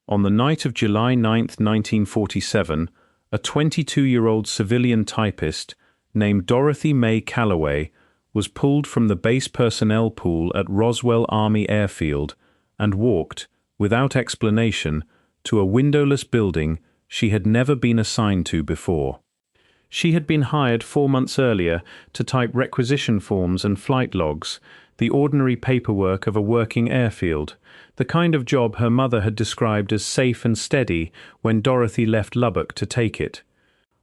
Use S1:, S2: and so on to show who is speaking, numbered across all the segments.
S1: On the night of July 9, 1947, a 22-year-old civilian typist named Dorothy Mae Calloway was pulled from the base personnel pool at Roswell Army Air Field and walked, without explanation, to a windowless building she had never been assigned to before. She had been hired 4 months earlier to type requisition forms and flight logs, the ordinary paperwork of a working airfield, the kind of job her mother had described as safe and steady when Dorothy left Lubbock to take it.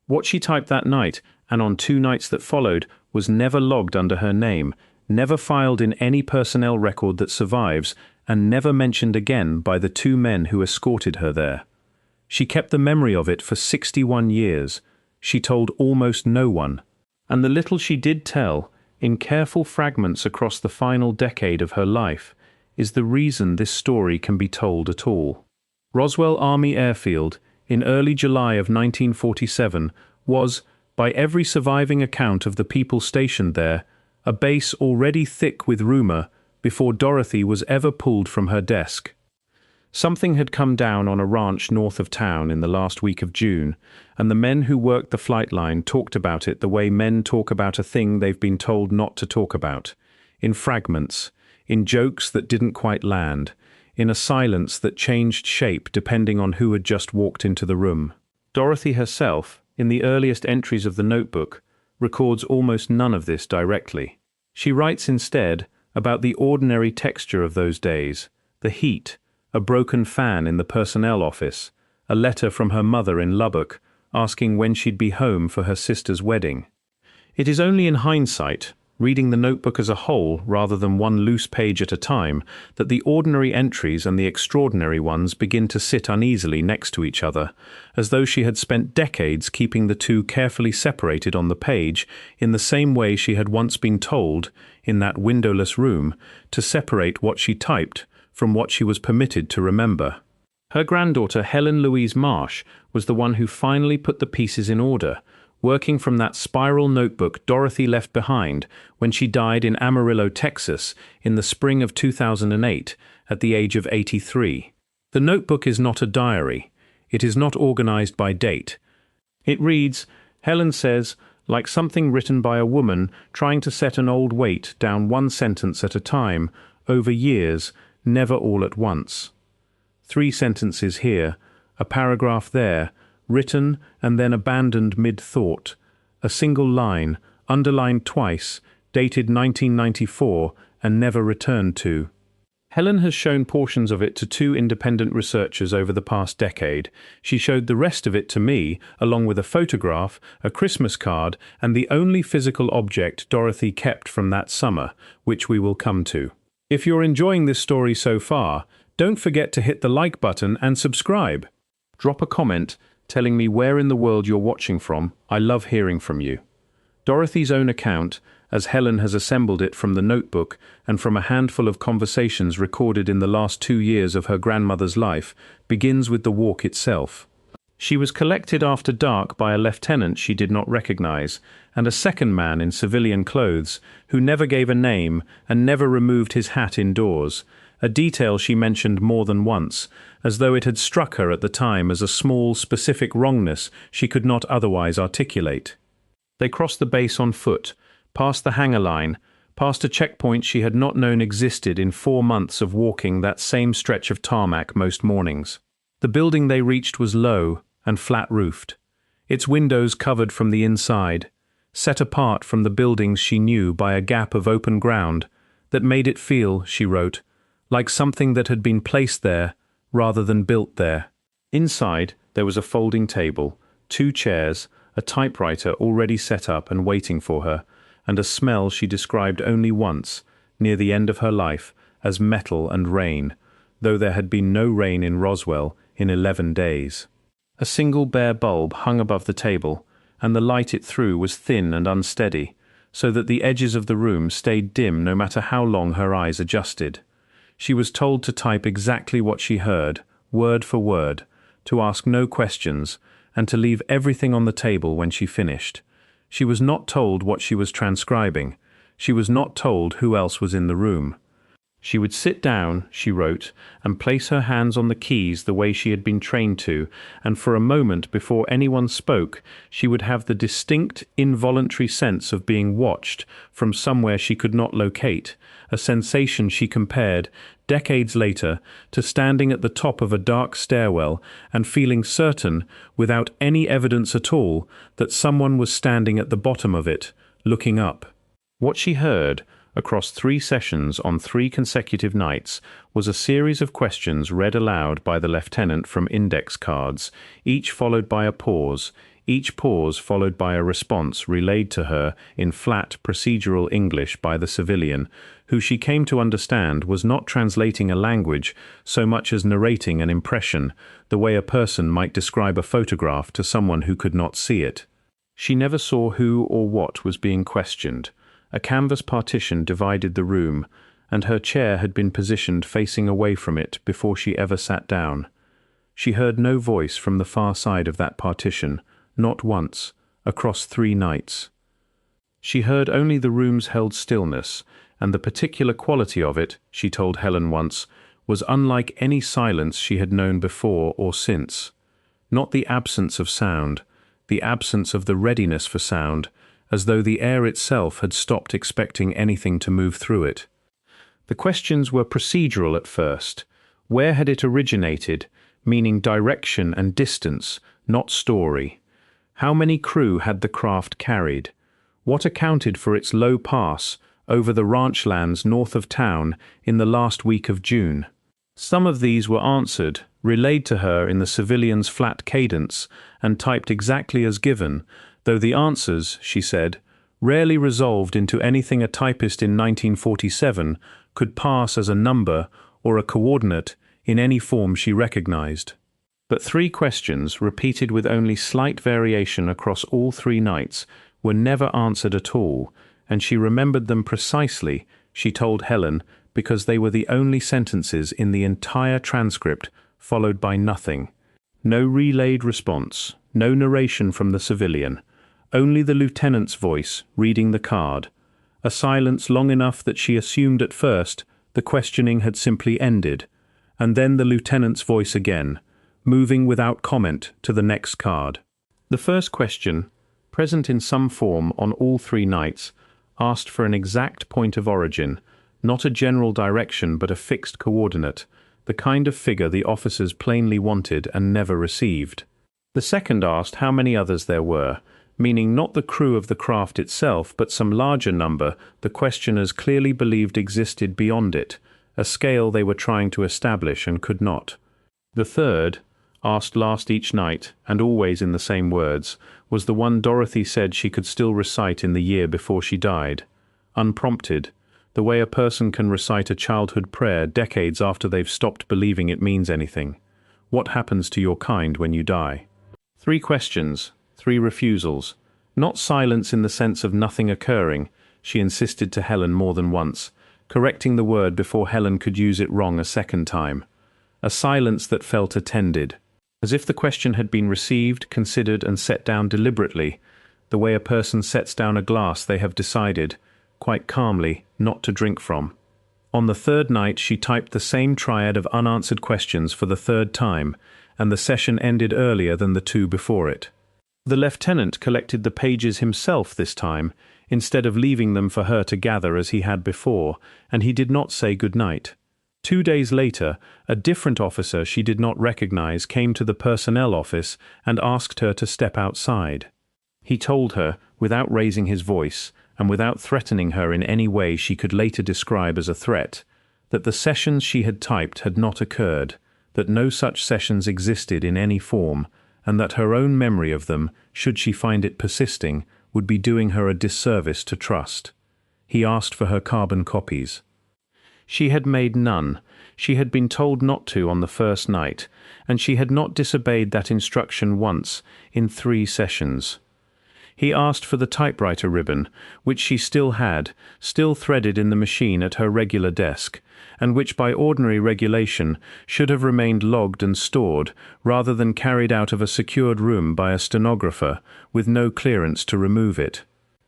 S1: What she typed that night, and on 2 nights that followed, was never logged under her name, never filed in any personnel record that survives, and never mentioned again by the 2 men who escorted her there. She kept the memory of it for 61 years. She told almost no one. And the little she did tell, in careful fragments across the final decade of her life, is the reason this story can be told at all. Roswell Army Air Field, in early July of 1947, was, by every surviving account of the people stationed there, a base already thick with rumor before Dorothy was ever pulled from her desk. Something had come down on a ranch north of town in the last week of June, and the men who worked the flight line talked about it the way men talk about a thing they've been told not to talk about, in fragments, in jokes that didn't quite land, in a silence that changed shape depending on who had just walked into the room. Dorothy herself, in the earliest entries of the notebook, records almost none of this directly. She writes instead about the ordinary texture of those days, the heat, a broken fan in the personnel office, a letter from her mother in Lubbock asking when she'd be home for her sister's wedding. It is only in hindsight, reading the notebook as a whole rather than one loose page at a time, that the ordinary entries and the extraordinary ones begin to sit uneasily next to each other, as though she had spent decades keeping the two carefully separated on the page in the same way she had once been told, in that windowless room, to separate what she typed from what she was permitted to remember. Her granddaughter Helen Louise Marsh was the one who finally put the pieces in order, working from that spiral notebook Dorothy left behind when she died in Amarillo, Texas, in the spring of 2008, at the age of 83. The notebook is not a diary. It is not organized by date. It reads, Helen says, like something written by a woman trying to set an old weight down one sentence at a time, over years, never all at once. 3 sentences here, a paragraph there, written and then abandoned mid-thought, a single line, underlined twice, dated 1994 and never returned to. Helen has shown portions of it to 2 independent researchers over the past decade. She showed the rest of it to me, along with a photograph, a Christmas card, and the only physical object Dorothy kept from that summer, which we will come to. If you're enjoying this story so far, don't forget to hit the like button and subscribe. Drop a comment telling me where in the world you're watching from. I love hearing from you. Dorothy's own account, as Helen has assembled it from the notebook and from a handful of conversations recorded in the last 2 years of her grandmother's life, begins with the walk itself. She was collected after dark by a lieutenant she did not recognize, and a second man in civilian clothes, who never gave a name and never removed his hat indoors, a detail she mentioned more than once, as though it had struck her at the time as a small, specific wrongness she could not otherwise articulate. They crossed the base on foot, past the hangar line, past a checkpoint she had not known existed in 4 months of walking that same stretch of tarmac most mornings. The building they reached was low and flat-roofed, its windows covered from the inside, set apart from the buildings she knew by a gap of open ground that made it feel, she wrote, like something that had been placed there rather than built there. Inside, there was a folding table, 2 chairs, a typewriter already set up and waiting for her, and a smell she described only once, near the end of her life, as metal and rain, though there had been no rain in Roswell in 11 days. A single bare bulb hung above the table, and the light it threw was thin and unsteady, so that the edges of the room stayed dim no matter how long her eyes adjusted. She was told to type exactly what she heard, word for word, to ask no questions, and to leave everything on the table when she finished. She was not told what she was transcribing. She was not told who else was in the room. She would sit down, she wrote, and place her hands on the keys the way she had been trained to, and for a moment before anyone spoke, she would have the distinct, involuntary sense of being watched from somewhere she could not locate, a sensation she compared, decades later, to standing at the top of a dark stairwell and feeling certain, without any evidence at all, that someone was standing at the bottom of it, looking up. What she heard, across 3 sessions on 3 consecutive nights, was a series of questions read aloud by the lieutenant from index cards, each followed by a pause, each pause followed by a response relayed to her in flat procedural English by the civilian, who she came to understand was not translating a language so much as narrating an impression, the way a person might describe a photograph to someone who could not see it. She never saw who or what was being questioned. A canvas partition divided the room, and her chair had been positioned facing away from it before she ever sat down. She heard no voice from the far side of that partition, not once, across 3 nights. She heard only the room's held stillness, and the particular quality of it, she told Helen once, was unlike any silence she had known before or since. Not the absence of sound, the absence of the readiness for sound, as though the air itself had stopped expecting anything to move through it. The questions were procedural at first. Where had it originated, meaning direction and distance, not story? How many crew had the craft carried? What accounted for its low pass over the ranch lands north of town in the last week of June? Some of these were answered, relayed to her in the civilian's flat cadence, and typed exactly as given, though the answers, she said, rarely resolved into anything a typist in 1947 could pass as a number or a coordinate in any form she recognized. But 3 questions, repeated with only slight variation across all 3 nights, were never answered at all, and she remembered them precisely, she told Helen, because they were the only sentences in the entire transcript, followed by nothing. No relayed response, no narration from the civilian, only the lieutenant's voice reading the card, a silence long enough that she assumed at first the questioning had simply ended, and then the lieutenant's voice again, moving without comment to the next card. The first question, present in some form on all 3 nights, asked for an exact point of origin, not a general direction but a fixed coordinate, the kind of figure the officers plainly wanted and never received. The second asked how many others there were, meaning not the crew of the craft itself but some larger number the questioners clearly believed existed beyond it, a scale they were trying to establish and could not. The third, asked last each night, and always in the same words, was the one Dorothy said she could still recite in the year before she died. Unprompted, the way a person can recite a childhood prayer decades after they've stopped believing it means anything. What happens to your kind when you die? 3 questions, 3 refusals. Not silence in the sense of nothing occurring, she insisted to Helen more than once, correcting the word before Helen could use it wrong a second time. A silence that felt attended, as if the question had been received, considered, and set down deliberately, the way a person sets down a glass they have decided, quite calmly, not to drink from. On the 3rd night she typed the same triad of unanswered questions for the 3rd time, and the session ended earlier than the 2 before it. The lieutenant collected the pages himself this time, instead of leaving them for her to gather as he had before, and he did not say good night. 2 days later, a different officer she did not recognize came to the personnel office and asked her to step outside. He told her, without raising his voice, and without threatening her in any way she could later describe as a threat, that the sessions she had typed had not occurred, that no such sessions existed in any form, and that her own memory of them, should she find it persisting, would be doing her a disservice to trust. He asked for her carbon copies. She had made none. She had been told not to on the 1st night, and she had not disobeyed that instruction once, in 3 sessions. He asked for the typewriter ribbon, which she still had, still threaded in the machine at her regular desk, and which by ordinary regulation should have remained logged and stored, rather than carried out of a secured room by a stenographer, with no clearance to remove it.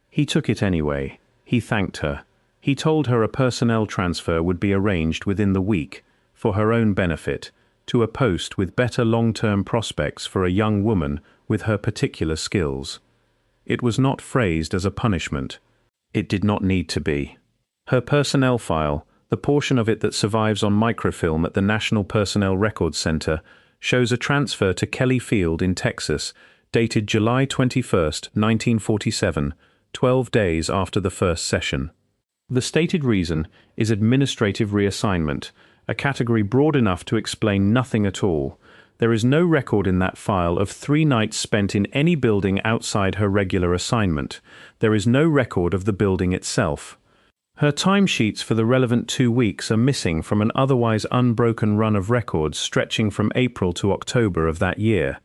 S1: He took it anyway. He thanked her. He told her a personnel transfer would be arranged within the week, for her own benefit, to a post with better long-term prospects for a young woman with her particular skills. It was not phrased as a punishment. It did not need to be. Her personnel file, the portion of it that survives on microfilm at the National Personnel Records Center, shows a transfer to Kelly Field in Texas, dated July 21, 1947, 12 days after the first session. The stated reason is administrative reassignment, a category broad enough to explain nothing at all. There is no record in that file of 3 nights spent in any building outside her regular assignment. There is no record of the building itself. Her timesheets for the relevant 2 weeks are missing from an otherwise unbroken run of records stretching from April to October of that year.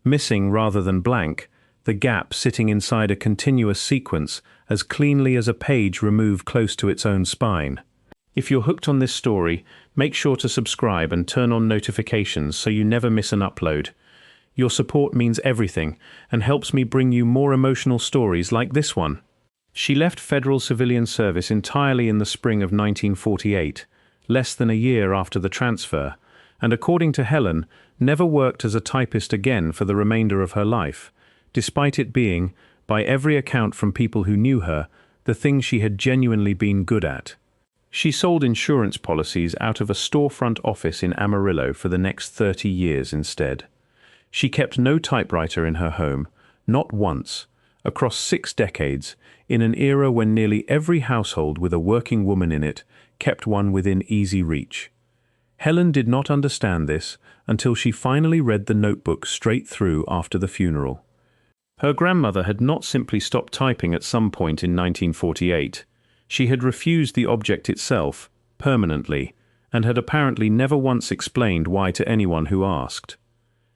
S1: Missing rather than blank, the gap sitting inside a continuous sequence as cleanly as a page removed close to its own spine. If you're hooked on this story, make sure to subscribe and turn on notifications so you never miss an upload. Your support means everything and helps me bring you more emotional stories like this one. She left federal civilian service entirely in the spring of 1948, less than a year after the transfer, and according to Helen, never worked as a typist again for the remainder of her life, despite it being, by every account from people who knew her, the thing she had genuinely been good at. She sold insurance policies out of a storefront office in Amarillo for the next 30 years instead. She kept no typewriter in her home, not once, across 6 decades, in an era when nearly every household with a working woman in it kept one within easy reach. Helen did not understand this until she finally read the notebook straight through after the funeral. Her grandmother had not simply stopped typing at some point in 1948. She had refused the object itself, permanently, and had apparently never once explained why to anyone who asked.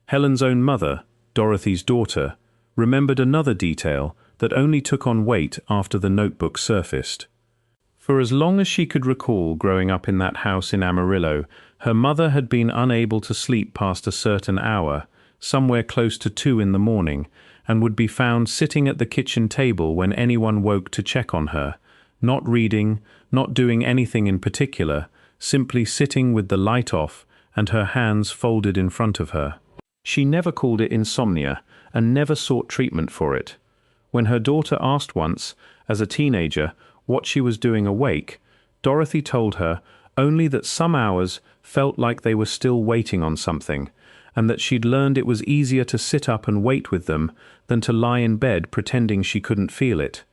S1: Helen's own mother, Dorothy's daughter, remembered another detail that only took on weight after the notebook surfaced. For as long as she could recall growing up in that house in Amarillo, her mother had been unable to sleep past a certain hour, somewhere close to 2 in the morning, and would be found sitting at the kitchen table when anyone woke to check on her, not reading, not doing anything in particular, simply sitting with the light off and her hands folded in front of her. She never called it insomnia and never sought treatment for it. When her daughter asked once, as a teenager, what she was doing awake, Dorothy told her only that some hours felt like they were still waiting on something, and that she'd learned it was easier to sit up and wait with them than to lie in bed pretending she couldn't feel it.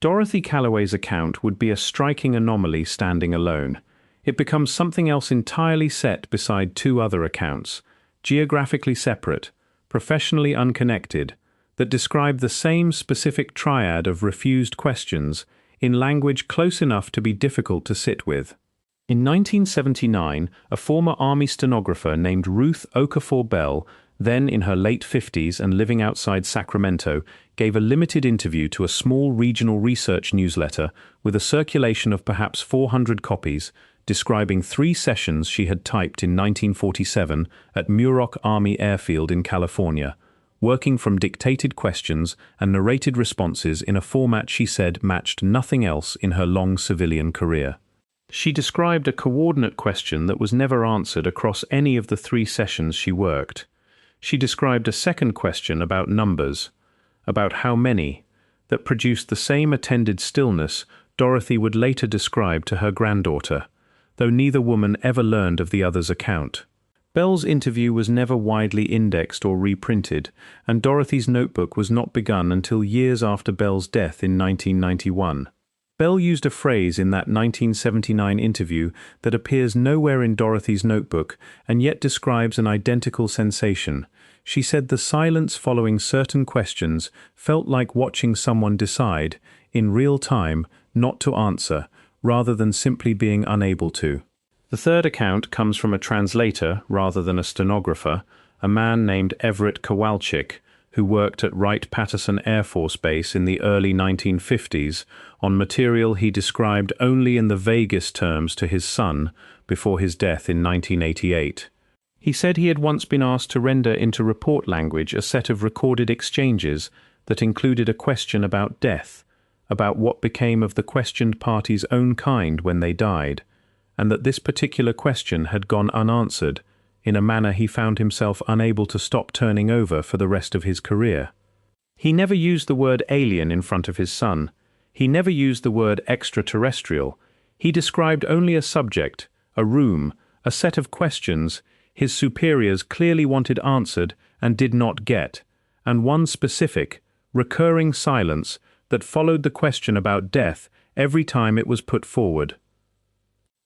S1: Dorothy Calloway's account would be a striking anomaly standing alone. It becomes something else entirely set beside 2 other accounts, geographically separate, professionally unconnected, that describe the same specific triad of refused questions in language close enough to be difficult to sit with. In 1979, a former Army stenographer named Ruth Okafor Bell, then in her late 50s and living outside Sacramento, gave a limited interview to a small regional research newsletter with a circulation of perhaps 400 copies, describing 3 sessions she had typed in 1947 at Muroc Army Air Field in California, working from dictated questions and narrated responses in a format she said matched nothing else in her long civilian career. She described a coordinate question that was never answered across any of the 3 sessions she worked. She described a second question about numbers, about how many, that produced the same attended stillness Dorothy would later describe to her granddaughter, though neither woman ever learned of the other's account. Bell's interview was never widely indexed or reprinted, and Dorothy's notebook was not begun until years after Bell's death in 1991. Bell used a phrase in that 1979 interview that appears nowhere in Dorothy's notebook and yet describes an identical sensation. She said the silence following certain questions felt like watching someone decide, in real time, not to answer, rather than simply being unable to. The third account comes from a translator rather than a stenographer, a man named Everett Kowalczyk, who worked at Wright-Patterson Air Force Base in the early 1950s on material he described only in the vaguest terms to his son before his death in 1988. He said he had once been asked to render into report language a set of recorded exchanges that included a question about death, about what became of the questioned party's own kind when they died, and that this particular question had gone unanswered in a manner he found himself unable to stop turning over for the rest of his career. He never used the word alien in front of his son. He never used the word extraterrestrial. He described only a subject, a room, a set of questions his superiors clearly wanted answered and did not get, and one specific, recurring silence that followed the question about death every time it was put forward.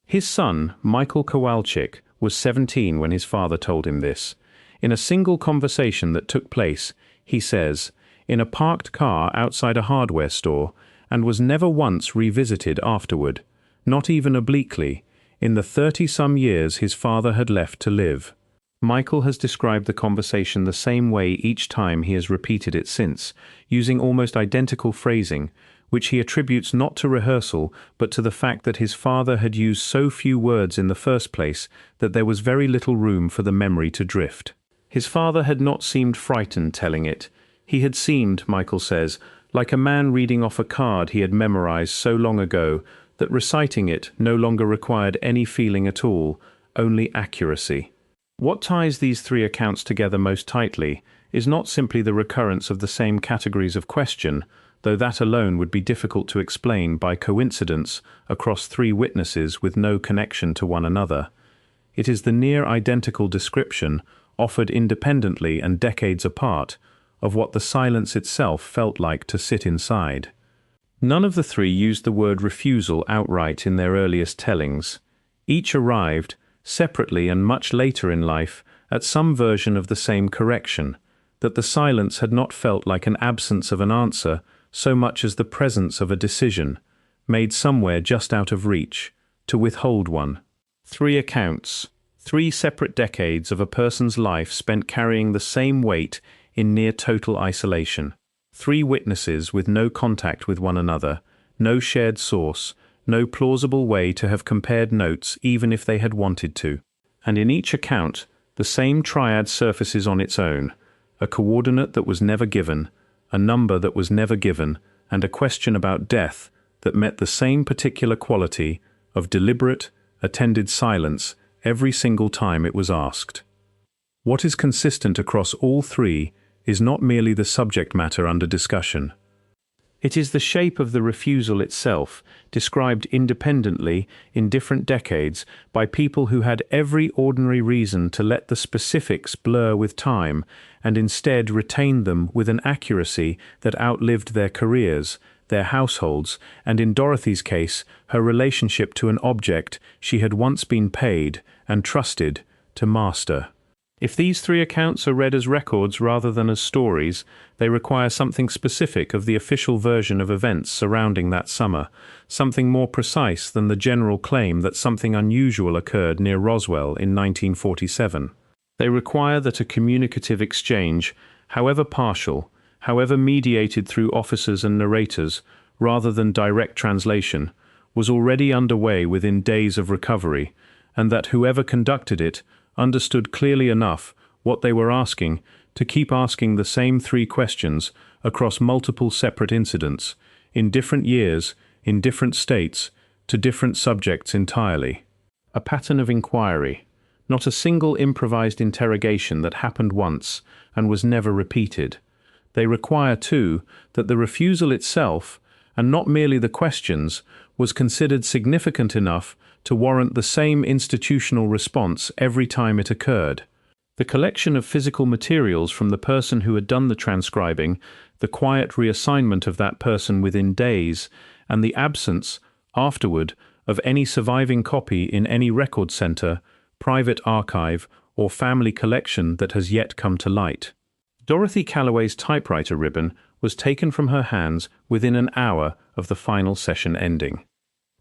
S1: His son, Michael Kowalczyk, was 17 when his father told him this. In a single conversation that took place, he says, in a parked car outside a hardware store, and was never once revisited afterward, not even obliquely, in the 30-some years his father had left to live. Michael has described the conversation the same way each time he has repeated it since, using almost identical phrasing, which he attributes not to rehearsal but to the fact that his father had used so few words in the first place that there was very little room for the memory to drift. His father had not seemed frightened telling it. He had seemed, Michael says, like a man reading off a card he had memorized so long ago that reciting it no longer required any feeling at all, only accuracy. What ties these three accounts together most tightly is not simply the recurrence of the same categories of question, though that alone would be difficult to explain by coincidence across three witnesses with no connection to one another. It is the near-identical description, offered independently and decades apart, of what the silence itself felt like to sit inside. None of the three used the word refusal outright in their earliest tellings. Each arrived, separately and much later in life, at some version of the same correction, that the silence had not felt like an absence of an answer so much as the presence of a decision, made somewhere just out of reach, to withhold one. Three accounts, three separate decades of a person's life spent carrying the same weight in near total isolation. Three witnesses with no contact with one another, no shared source, no plausible way to have compared notes even if they had wanted to. And in each account, the same triad surfaces on its own, a coordinate that was never given, a number that was never given, and a question about death that met the same particular quality of deliberate, attended silence every single time it was asked. What is consistent across all three is not merely the subject matter under discussion. It is the shape of the refusal itself, described independently in different decades by people who had every ordinary reason to let the specifics blur with time and instead retain them with an accuracy that outlived their careers, their households, and in Dorothy's case, her relationship to an object she had once been paid and trusted to master. If these three accounts are read as records rather than as stories, they require something specific of the official version of events surrounding that summer, something more precise than the general claim that something unusual occurred near Roswell in 1947. They require that a communicative exchange, however partial, however mediated through officers and narrators, rather than direct translation, was already underway within days of recovery, and that whoever conducted it understood clearly enough what they were asking to keep asking the same three questions across multiple separate incidents, in different years, in different states, to different subjects entirely. A pattern of inquiry, not a single improvised interrogation that happened once and was never repeated. They require, too, that the refusal itself, and not merely the questions, was considered significant enough to warrant the same institutional response every time it occurred. The collection of physical materials from the person who had done the transcribing, the quiet reassignment of that person within days, and the absence, afterward, of any surviving copy in any record center, private archive, or family collection that has yet come to light. Dorothy Calloway's typewriter ribbon was taken from her hands within an hour of the final session ending.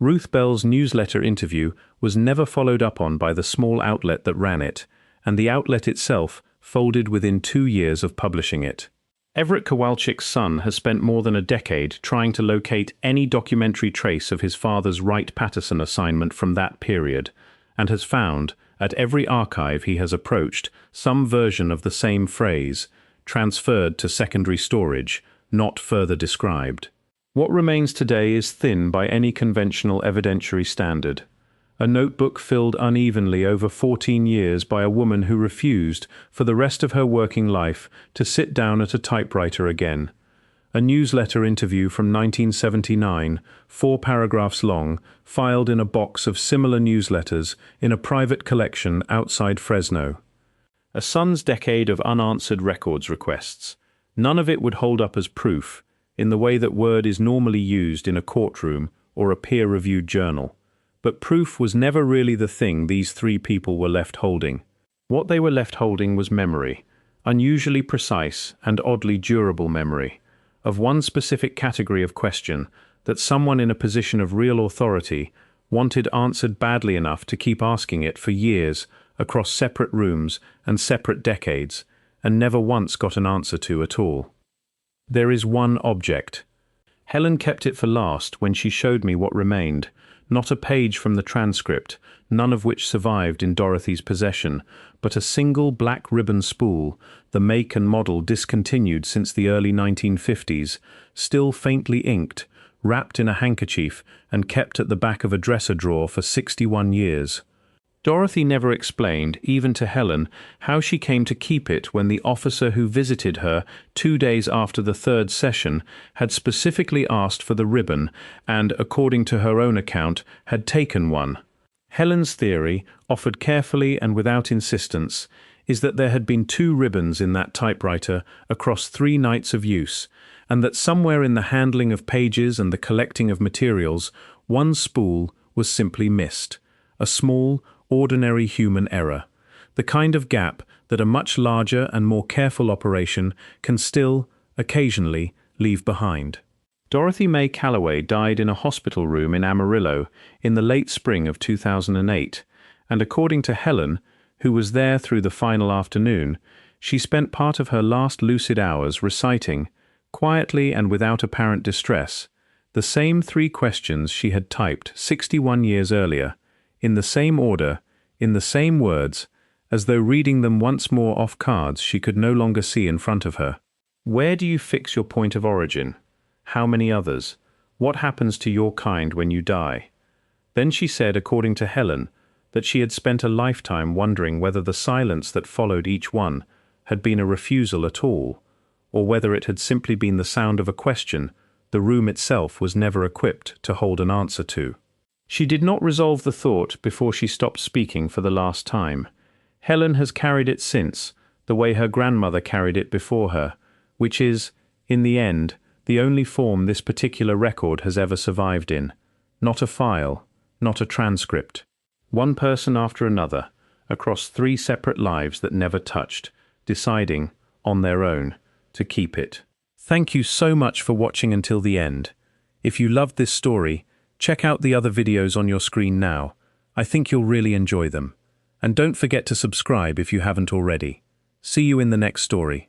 S1: Ruth Bell's newsletter interview was never followed up on by the small outlet that ran it, and the outlet itself folded within 2 years of publishing it. Everett Kowalczyk's son has spent more than a decade trying to locate any documentary trace of his father's Wright-Patterson assignment from that period, and has found, at every archive he has approached, some version of the same phrase, transferred to secondary storage, not further described. What remains today is thin by any conventional evidentiary standard. A notebook filled unevenly over 14 years by a woman who refused, for the rest of her working life, to sit down at a typewriter again. A newsletter interview from 1979, 4 paragraphs long, filed in a box of similar newsletters in a private collection outside Fresno. A son's decade of unanswered records requests. None of it would hold up as proof, in the way that word is normally used in a courtroom or a peer-reviewed journal. But proof was never really the thing these 3 people were left holding. What they were left holding was memory, unusually precise and oddly durable memory, of one specific category of question that someone in a position of real authority wanted answered badly enough to keep asking it for years across separate rooms and separate decades, and never once got an answer to at all. There is one object. Helen kept it for last when she showed me what remained. Not a page from the transcript, none of which survived in Dorothy's possession, but a single black ribbon spool, the make and model discontinued since the early 1950s, still faintly inked, wrapped in a handkerchief and kept at the back of a dresser drawer for 61 years. Dorothy never explained, even to Helen, how she came to keep it when the officer who visited her 2 days after the 3rd session had specifically asked for the ribbon and, according to her own account, had taken one. Helen's theory, offered carefully and without insistence, is that there had been 2 ribbons in that typewriter across 3 nights of use, and that somewhere in the handling of pages and the collecting of materials, one spool was simply missed. A small, ordinary human error, the kind of gap that a much larger and more careful operation can still, occasionally, leave behind. Dorothy Mae Calloway died in a hospital room in Amarillo in the late spring of 2008, and according to Helen, who was there through the final afternoon, she spent part of her last lucid hours reciting, quietly and without apparent distress, the same 3 questions she had typed 61 years earlier, in the same order, in the same words, as though reading them once more off cards she could no longer see in front of her. Where do you fix your point of origin? How many others? What happens to your kind when you die? Then she said, according to Helen, that she had spent a lifetime wondering whether the silence that followed each one had been a refusal at all, or whether it had simply been the sound of a question the room itself was never equipped to hold an answer to. She did not resolve the thought before she stopped speaking for the last time. Helen has carried it since, the way her grandmother carried it before her, which is, in the end, the only form this particular record has ever survived in. Not a file, not a transcript. One person after another, across 3 separate lives that never touched, deciding, on their own, to keep it. Thank you so much for watching until the end. If you loved this story, check out the other videos on your screen now. I think you'll really enjoy them. And don't forget to subscribe if you haven't already. See you in the next story.